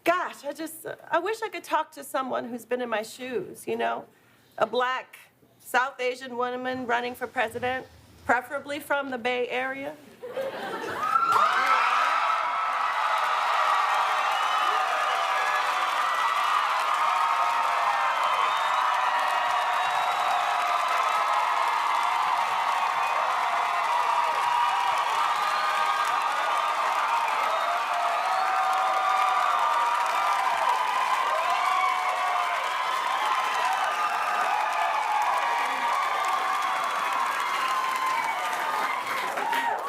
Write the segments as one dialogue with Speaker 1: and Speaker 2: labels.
Speaker 1: Gosh, I wish I could talk to someone who's been in my shoes, you know? A black South Asian woman running for president, preferably from the Bay Area.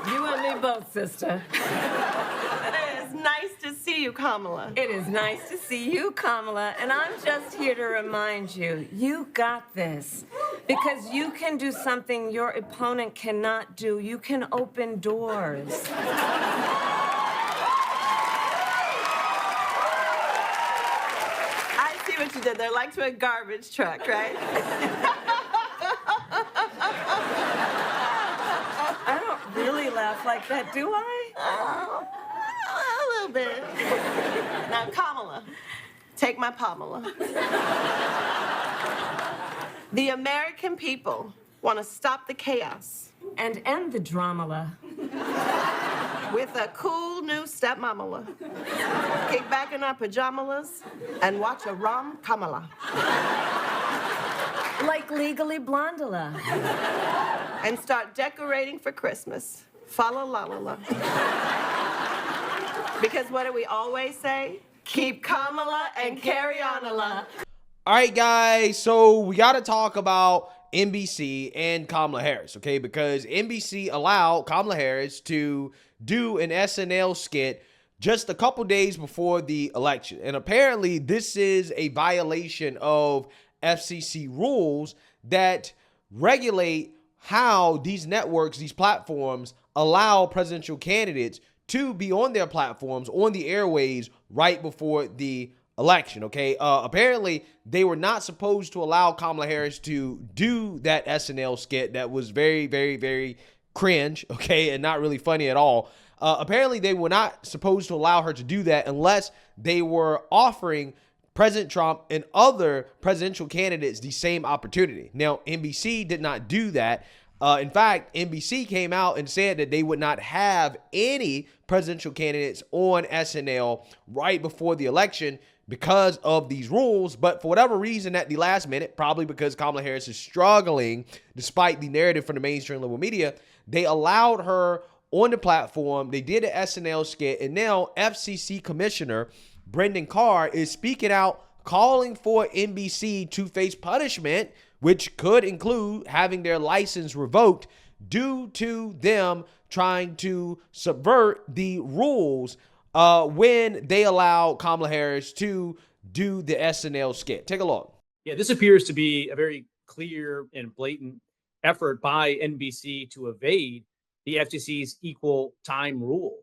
Speaker 2: You and me both, sister.
Speaker 1: It is nice to see you, Kamala.
Speaker 2: It is nice to see you, Kamala, and I'm just here to remind you, you got this. Because you can do something your opponent cannot do. You can open doors.
Speaker 1: I see what you did there, like to a garbage truck, right?
Speaker 2: I don't really laugh like that, do I?
Speaker 1: Oh, a little bit. Now, Kamala, take my Pamela. The American people want to stop the chaos.
Speaker 2: And end the drama.
Speaker 1: With a cool new stepmamala. Kick back in our pajamas and watch a rom Kamala.
Speaker 2: Like Legally Blondula.
Speaker 1: And start decorating for Christmas. Fa la la la la. Because what do we always say? Keep Kamala and carry on a la.
Speaker 3: All right, guys, so we got to talk about NBC and Kamala Harris, okay? Because NBC allowed Kamala Harris to do an SNL skit just a couple days before the election. And apparently this is a violation of FCC rules that regulate how these networks, these platforms, allow presidential candidates to be on their platforms, on the airways, right before the election, okay? Apparently, they were not supposed to allow Kamala Harris to do that SNL skit that was very, very, very cringe, okay, and not really funny at all. Apparently, they were not supposed to allow her to do that unless they were offering President Trump and other presidential candidates the same opportunity. Now, NBC did not do that. In fact, NBC came out and said that they would not have any presidential candidates on SNL right before the election because of these rules. But for whatever reason, at the last minute, probably because Kamala Harris is struggling despite the narrative from the mainstream liberal media, they allowed her on the platform. They did an SNL skit, and now FCC Commissioner Brendan Carr is speaking out, calling for NBC to face punishment, which could include having their license revoked due to them trying to subvert the rules when they allow Kamala Harris to do the SNL skit. Take a look.
Speaker 4: Yeah, this appears to be a very clear and blatant effort by NBC to evade the FCC's equal time rule.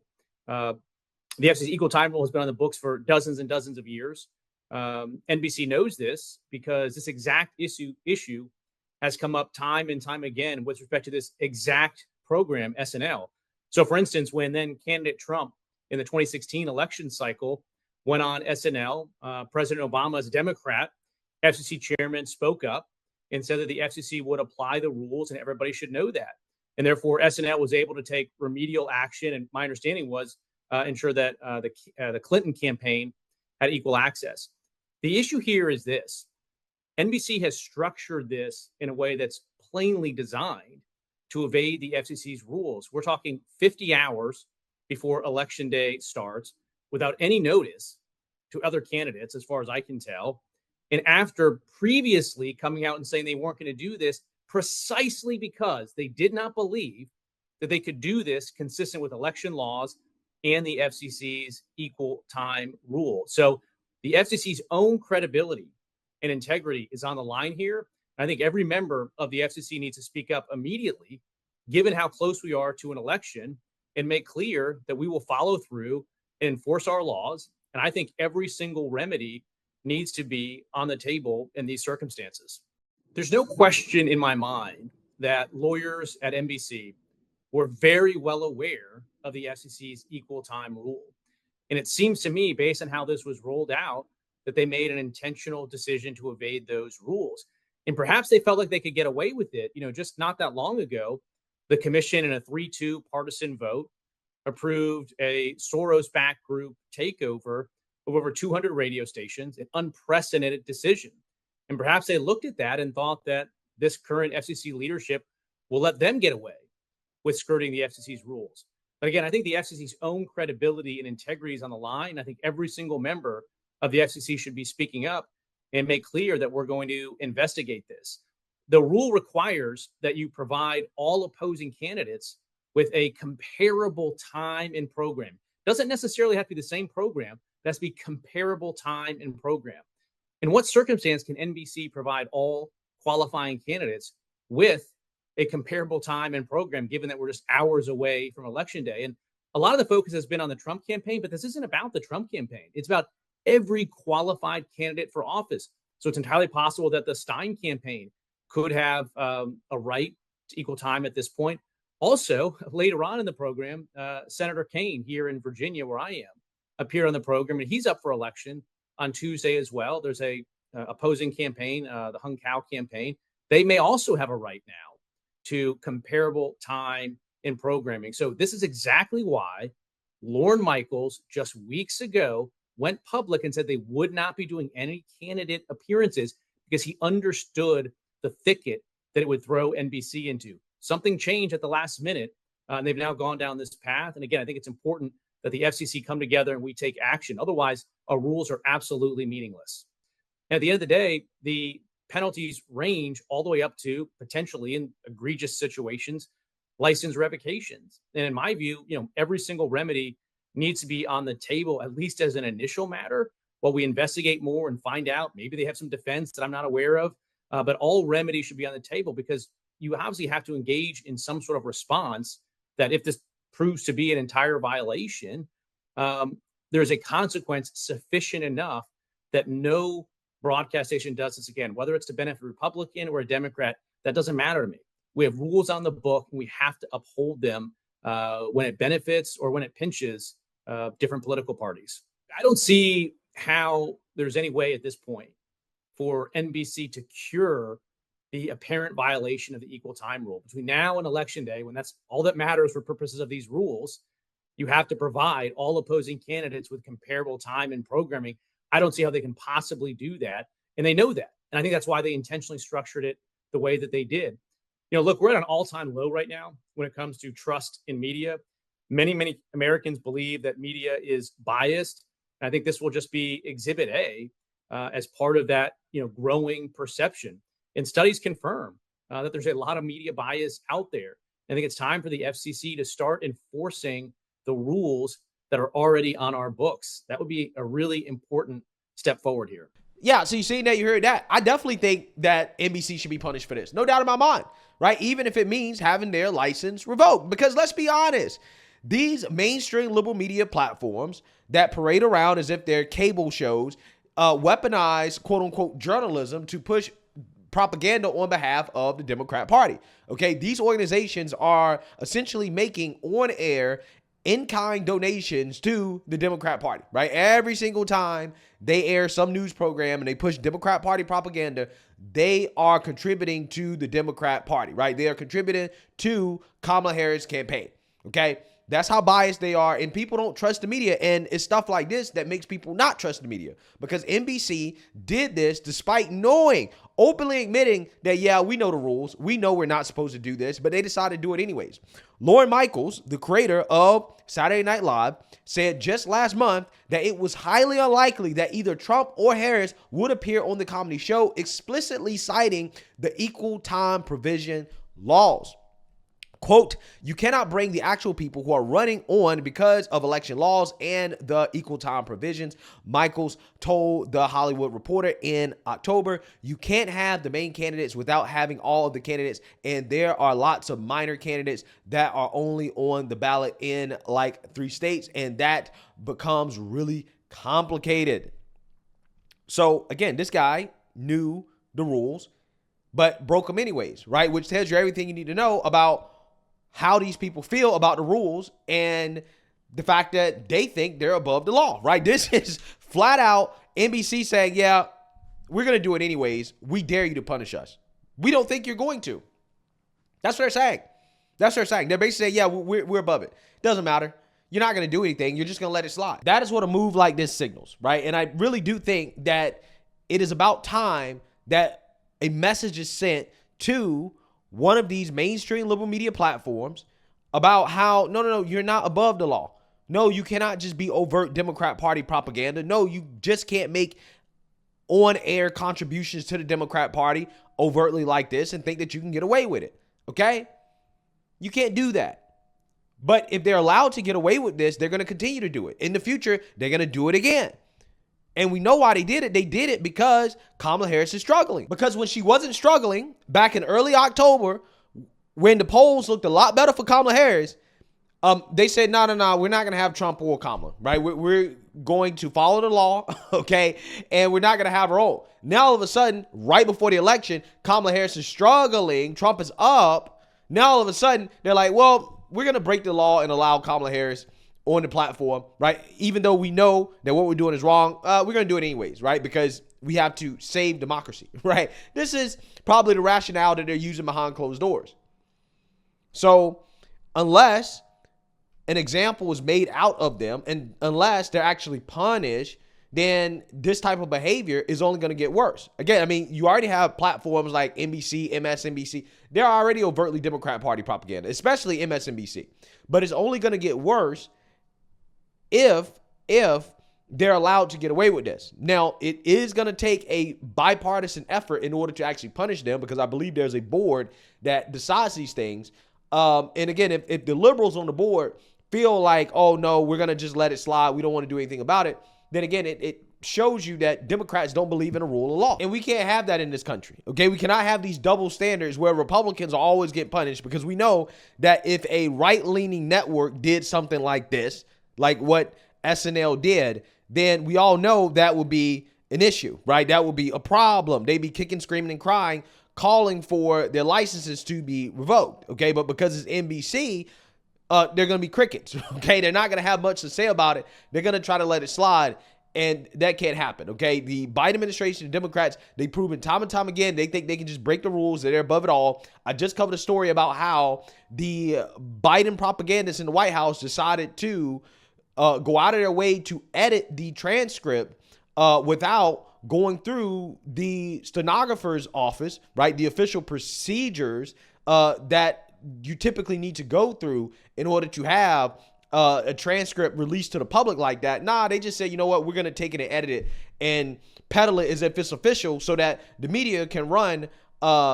Speaker 4: The FCC's equal time rule has been on the books for dozens and dozens of years. NBC knows this because this exact issue has come up time and time again with respect to this exact program, SNL. So, for instance, when then candidate Trump in the 2016 election cycle went on SNL, President Obama, as a Democrat, FCC chairman, spoke up and said that the FCC would apply the rules and everybody should know that. And therefore, SNL was able to take remedial action. And my understanding was ensure that the Clinton campaign had equal access. The issue here is this. NBC has structured this in a way that's plainly designed to evade the FCC's rules. We're talking 50 hours before election day starts without any notice to other candidates, as far as I can tell. And after previously coming out and saying they weren't going to do this precisely because they did not believe that they could do this consistent with election laws and the FCC's equal time rule. So the FCC's own credibility and integrity is on the line here. I think every member of the FCC needs to speak up immediately, given how close we are to an election, and make clear that we will follow through and enforce our laws. And I think every single remedy needs to be on the table in these circumstances. There's no question in my mind that lawyers at NBC were very well aware of the FCC's equal time rule. And it seems to me, based on how this was rolled out, that they made an intentional decision to evade those rules. And perhaps they felt like they could get away with it. Just not that long ago, the commission in a 3-2 partisan vote approved a Soros-backed group takeover of over 200 radio stations, an unprecedented decision. And perhaps they looked at that and thought that this current FCC leadership will let them get away with skirting the FCC's rules. But again, I think the FCC's own credibility and integrity is on the line. I think every single member of the FCC should be speaking up and make clear that we're going to investigate this. The rule requires that you provide all opposing candidates with a comparable time and program. Doesn't necessarily have to be the same program. It has to be comparable time and program. In what circumstance can NBC provide all qualifying candidates with a comparable time and program, given that we're just hours away from Election Day? And a lot of the focus has been on the Trump campaign, but this isn't about the Trump campaign. It's about every qualified candidate for office. So it's entirely possible that the Stein campaign could have a right to equal time at this point. Also, later on in the program, Senator Kaine here in Virginia, where I am, appeared on the program, and he's up for election on Tuesday as well. There's a opposing campaign, the Hung Cow campaign. They may also have a right now to comparable time in programming. So this is exactly why Lorne Michaels just weeks ago went public and said they would not be doing any candidate appearances because he understood the thicket that it would throw NBC into. Something changed at the last minute, and they've now gone down this path. And again, I think it's important that the FCC come together and we take action. Otherwise, our rules are absolutely meaningless. And at the end of the day, the penalties range all the way up to potentially, in egregious situations, license revocations. And in my view, every single remedy needs to be on the table, at least as an initial matter, while we investigate more and find out. Maybe they have some defense that I'm not aware of, but all remedies should be on the table, because you obviously have to engage in some sort of response that if this proves to be an entire violation, there's a consequence sufficient enough that no broadcast station does this again, whether it's to benefit a Republican or a Democrat. That doesn't matter to me. We have rules on the book, and we have to uphold them when it benefits or when it pinches different political parties. I don't see how there's any way at this point for NBC to cure the apparent violation of the equal time rule. Between now and Election Day, when that's all that matters for purposes of these rules, you have to provide all opposing candidates with comparable time and programming. I don't see how they can possibly do that. And they know that. And I think that's why they intentionally structured it the way that they did. Look, we're at an all-time low right now when it comes to trust in media. Many Americans believe that media is biased. And I think this will just be exhibit A as part of that, growing perception. And studies confirm that there's a lot of media bias out there. I think it's time for the FCC to start enforcing the rules that are already on our books. That would be a really important step forward here.
Speaker 3: Yeah, so you seen that, you heard that. I definitely think that NBC should be punished for this. No doubt in my mind, right? Even if it means having their license revoked. Because let's be honest, these mainstream liberal media platforms that parade around as if they're cable shows weaponize quote-unquote journalism to push propaganda on behalf of the Democrat Party. Okay, these organizations are essentially making on-air in-kind donations to the Democrat Party, right? Every single time they air some news program and they push Democrat Party propaganda, they are contributing to the Democrat Party, right? They are contributing to Kamala Harris' campaign, okay? That's how biased they are, and people don't trust the media, and it's stuff like this that makes people not trust the media, because NBC did this despite knowing, openly admitting that, yeah, we know the rules, we know we're not supposed to do this, but they decided to do it anyways. Lorne Michaels, the creator of Saturday Night Live, said just last month that it was highly unlikely that either Trump or Harris would appear on the comedy show, explicitly citing the equal time provision laws. Quote, you cannot bring the actual people who are running on because of election laws and the equal time provisions, Michaels told The Hollywood Reporter in October. You can't have the main candidates without having all of the candidates, and there are lots of minor candidates that are only on the ballot in like 3 states, and that becomes really complicated. So again, this guy knew the rules, but broke them anyways, right? Which tells you everything you need to know about how these people feel about the rules and the fact that they think they're above the law, right? This is flat out NBC saying, yeah, we're going to do it anyways. We dare you to punish us. We don't think you're going to. That's what they're saying. That's what they're saying. They're basically saying, yeah, we're above it. Doesn't matter. You're not going to do anything. You're just going to let it slide. That is what a move like this signals, right? And I really do think that it is about time that a message is sent to one of these mainstream liberal media platforms about how, no, you're not above the law. No, you cannot just be overt Democrat Party propaganda. No, you just can't make on-air contributions to the Democrat Party overtly like this and think that you can get away with it, okay? You can't do that. But if they're allowed to get away with this, they're going to continue to do it. In the future, they're going to do it again. And we know why they did it. They did it because Kamala Harris is struggling. Because when she wasn't struggling back in early October, when the polls looked a lot better for Kamala Harris, they said, no, we're not going to have Trump or Kamala, right? We're going to follow the law, okay? And we're not going to have her own. Now, all of a sudden, right before the election, Kamala Harris is struggling. Trump is up. Now, all of a sudden, they're like, well, we're going to break the law and allow Kamala Harris on the platform, right? Even though we know that what we're doing is wrong, we're going to do it anyways, right? Because we have to save democracy, right? This is probably the rationale that they're using behind closed doors. So unless an example is made out of them and unless they're actually punished, then this type of behavior is only going to get worse. Again, I mean, you already have platforms like NBC, MSNBC. They're already overtly Democrat Party propaganda, especially MSNBC. But it's only going to get worse if they're allowed to get away with this. Now, it is going to take a bipartisan effort in order to actually punish them because I believe there's a board that decides these things. And again, if the liberals on the board feel like, oh, no, we're going to just let it slide, we don't want to do anything about it, then again, it shows you that Democrats don't believe in a rule of law. And we can't have that in this country, okay? We cannot have these double standards where Republicans always get punished because we know that if a right-leaning network did something like this, like what SNL did, then we all know that would be an issue, right? That would be a problem. They'd be kicking, screaming, and crying, calling for their licenses to be revoked, okay? But because it's NBC, they're going to be crickets, okay? They're not going to have much to say about it. They're going to try to let it slide, and that can't happen, okay? The Biden administration, the Democrats, they've proven time and time again, they think they can just break the rules, that they're above it all. I just covered a story about how the Biden propagandists in the White House decided to go out of their way to edit the transcript without going through the stenographer's office, right? The official procedures that you typically need to go through in order to have a transcript released to the public like that. Nah, they just said, you know what, we're going to take it and edit it and peddle it as if it's official so that the media can run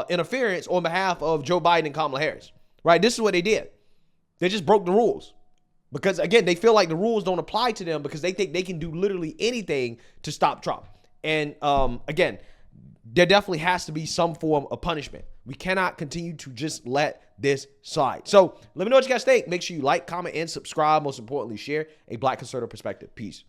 Speaker 3: interference on behalf of Joe Biden and Kamala Harris, right? This is what they did. They just broke the rules. Because, again, they feel like the rules don't apply to them because they think they can do literally anything to stop Trump. And, again, there definitely has to be some form of punishment. We cannot continue to just let this slide. So let me know what you guys think. Make sure you like, comment, and subscribe. Most importantly, share a Black conservative perspective. Peace.